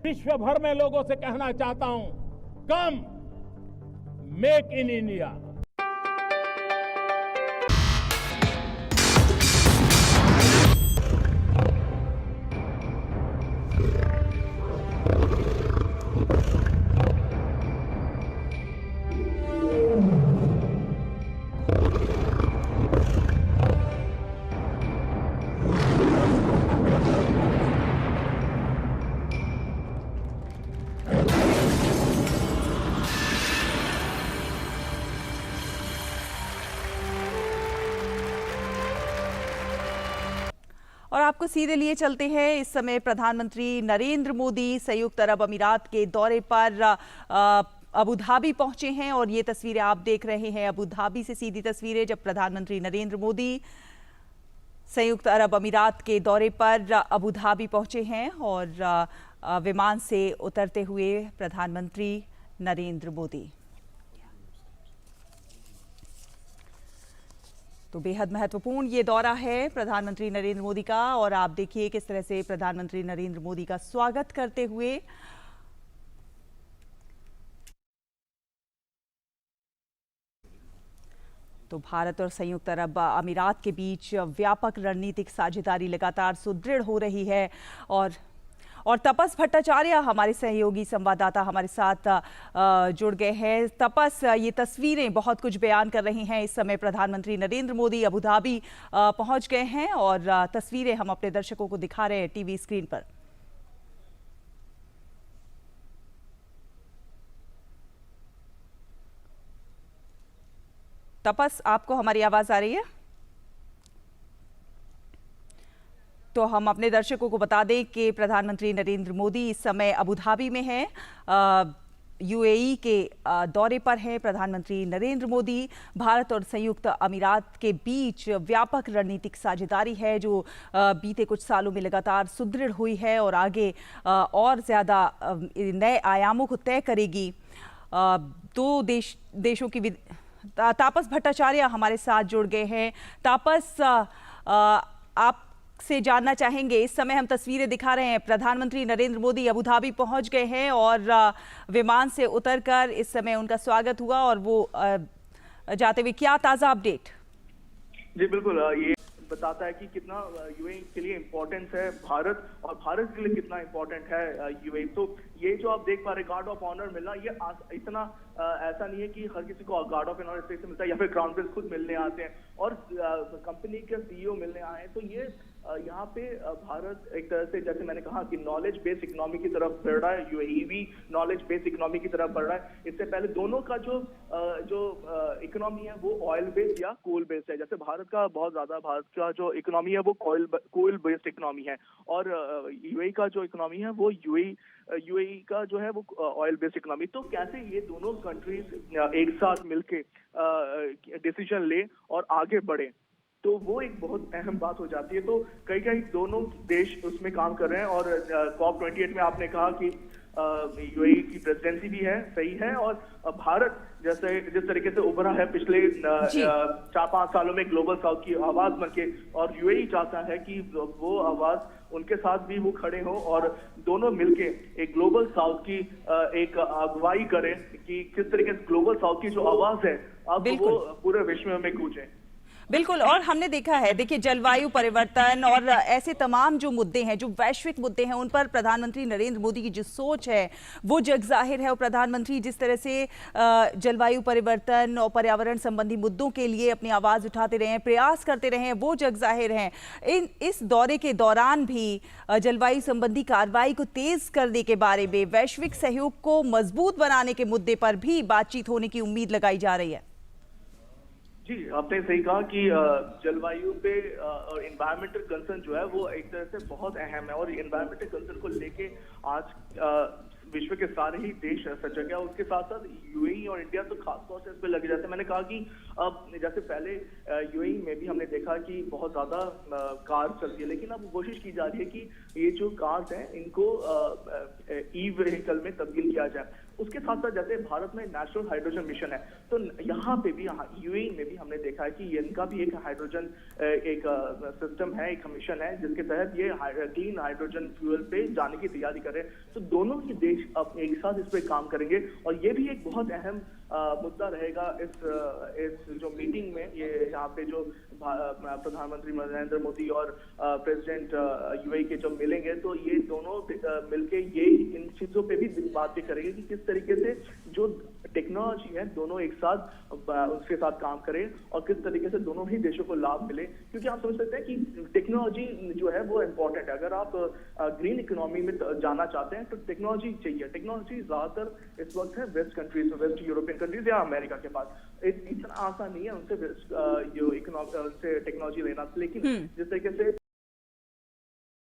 विश्व भर में लोगों से कहना चाहता हूं, कम मेक इन इंडिया। और आपको सीधे लिए चलते हैं। इस समय प्रधानमंत्री नरेंद्र मोदी संयुक्त अरब अमीरात के दौरे पर अबू धाबी पहुंचे हैं और ये तस्वीरें आप देख रहे हैं अबू धाबी से सीधी तस्वीरें, जब प्रधानमंत्री नरेंद्र मोदी संयुक्त अरब अमीरात के दौरे पर अबू धाबी पहुंचे हैं और विमान से उतरते हुए प्रधानमंत्री नरेंद्र मोदी। तो बेहद महत्वपूर्ण ये दौरा है प्रधानमंत्री नरेंद्र मोदी का, और आप देखिए किस तरह से प्रधानमंत्री नरेंद्र मोदी का स्वागत करते हुए तो भारत और संयुक्त अरब अमीरात के बीच व्यापक रणनीतिक साझेदारी लगातार सुदृढ़ हो रही है। और तपस भट्टाचार्य हमारे सहयोगी संवाददाता हमारे साथ जुड़ गए हैं। तपस, ये तस्वीरें बहुत कुछ बयान कर रही हैं। इस समय प्रधानमंत्री नरेंद्र मोदी अबू धाबी पहुंच गए हैं और तस्वीरें हम अपने दर्शकों को दिखा रहे हैं टीवी स्क्रीन पर। तपस, आपको हमारी आवाज आ रही है? तो हम अपने दर्शकों को बता दें कि प्रधानमंत्री नरेंद्र मोदी इस समय अबू धाबी में हैं, यूएई के दौरे पर हैं। प्रधानमंत्री नरेंद्र मोदी, भारत और संयुक्त अमीरात के बीच व्यापक रणनीतिक साझेदारी है जो बीते कुछ सालों में लगातार सुदृढ़ हुई है और आगे और ज़्यादा नए आयामों को तय करेगी। दो देशों की तापस भट्टाचार्य हमारे साथ जुड़ गए हैं। तापस, आप से जानना चाहेंगे, इस समय हम तस्वीरें दिखा रहे हैं, प्रधानमंत्री नरेंद्र मोदी अबू धाबी पहुंच गए हैं और विमान से उतरकर इस समय उनका स्वागत हुआ और वो जाते हुए क्या ताज़ा अपडेट? जी बिल्कुल, ये बताता है कि कितना यूएई के लिए इम्पोर्टेंस है भारत, और भारत के लिए कितना इम्पोर्टेंट है यूएई। तो ये जो आप देख पा रहे गार्ड ऑफ ऑनर मिलना, ये इतना ऐसा नहीं है कि हर किसी को गार्ड ऑफ ऑनर से मिलता है या फिर क्राउन प्रिंस खुद मिलने आते हैं और कंपनी के सीईओ मिलने आए हैं। तो ये यहाँ पे भारत एक तरह से, जैसे मैंने कहा कि नॉलेज बेस्ड इकोनॉमी की तरफ बढ़ रहा है, यूएई भी नॉलेज बेस्ड इकोनॉमी की तरफ बढ़ रहा है। इससे पहले दोनों का जो इकोनॉमी है वो ऑयल बेस्ड या कोल बेस्ड है। जैसे भारत का जो इकोनॉमी है वो कोल बेस्ड इकोनॉमी है और यूएई का जो इकोनॉमी है वो यूएई का जो है वो ऑयल बेस्ड इकोनॉमी। तो कैसे ये दोनों कंट्रीज एक साथ मिलके डिसीजन ले और आगे बढ़े, तो वो एक बहुत अहम बात हो जाती है। तो कई दोनों देश उसमें काम कर रहे हैं और COP28 में आपने कहा कि यूएई की प्रेसिडेंसी भी है, सही है, और भारत जैसे जिस तरीके से उभरा है पिछले 4-5 सालों में ग्लोबल साउथ की आवाज बनके, और यूएई चाहता है कि वो आवाज उनके साथ भी वो खड़े हो और दोनों मिलके एक ग्लोबल साउथ की एक अगुवाई करें कि किस तरीके से ग्लोबल साउथ की जो आवाज है अब वो पूरे विश्व में गूंजे। बिल्कुल, और हमने देखा है, देखिए जलवायु परिवर्तन और ऐसे तमाम जो मुद्दे हैं, जो वैश्विक मुद्दे हैं, उन पर प्रधानमंत्री नरेंद्र मोदी की जो सोच है वो जग जाहिर है। और प्रधानमंत्री जिस तरह से जलवायु परिवर्तन और पर्यावरण संबंधी मुद्दों के लिए अपनी आवाज़ उठाते रहे हैं, प्रयास करते रहे हैं, वो जग जाहिर हैं। इस दौरे के दौरान भी जलवायु संबंधी कार्रवाई को तेज करने के बारे में, वैश्विक सहयोग को मजबूत बनाने के मुद्दे पर भी बातचीत होने की उम्मीद लगाई जा रही है। जी, आपने सही कहा कि जलवायु पे और एनवायरमेंटल कंसर्न जो है वो एक तरह से बहुत अहम है और एनवायरमेंटल कंसर्न को लेके आज विश्व के सारे ही देश सजग है। उसके साथ साथ यूएई और इंडिया तो खासतौर से इस पे लगे जाते हैं। मैंने कहा कि अब जैसे पहले यूएई में भी हमने देखा कि बहुत ज्यादा कार चलती है, लेकिन अब कोशिश की जा रही है कि ये जो कार्स हैं इनको ई व्हीकल में तब्दील किया जाए। उसके साथ साथ जैसे भारत में नेशनल हाइड्रोजन मिशन है, तो यहाँ पे भी यूएई में भी हमने देखा है कि इनका भी एक हाइड्रोजन एक सिस्टम है, एक मिशन है, जिसके तहत ये क्लीन हाइड्रोजन फ्यूल पे जाने की तैयारी कर रहे हैं। तो दोनों ही देश अब एक साथ इस पे काम करेंगे और ये भी एक बहुत अहम मुद्दा रहेगा इस जो मीटिंग में। ये यहाँ पे जो प्रधानमंत्री नरेंद्र मोदी और प्रेसिडेंट यूएई के जो मिलेंगे, तो ये दोनों मिलके ये इन चीजों पे भी बात करेंगे कि किस तरीके से जो टेक्नोलॉजी है दोनों एक साथ उसके साथ काम करें और किस तरीके से दोनों ही देशों को लाभ मिले। क्योंकि आप समझ सकते हैं कि टेक्नोलॉजी जो है वो इम्पोर्टेंट है। अगर आप ग्रीन इकोनॉमी में जाना चाहते हैं तो टेक्नोलॉजी चाहिए। टेक्नोलॉजी ज्यादातर इस वक्त है वेस्ट कंट्रीज में, वेस्ट यूरोपियन कंट्रीज या अमेरिका के पास। इतना आसान नहीं है उनसे टेक्नोलॉजी लेना, लेकिन जिस तरीके से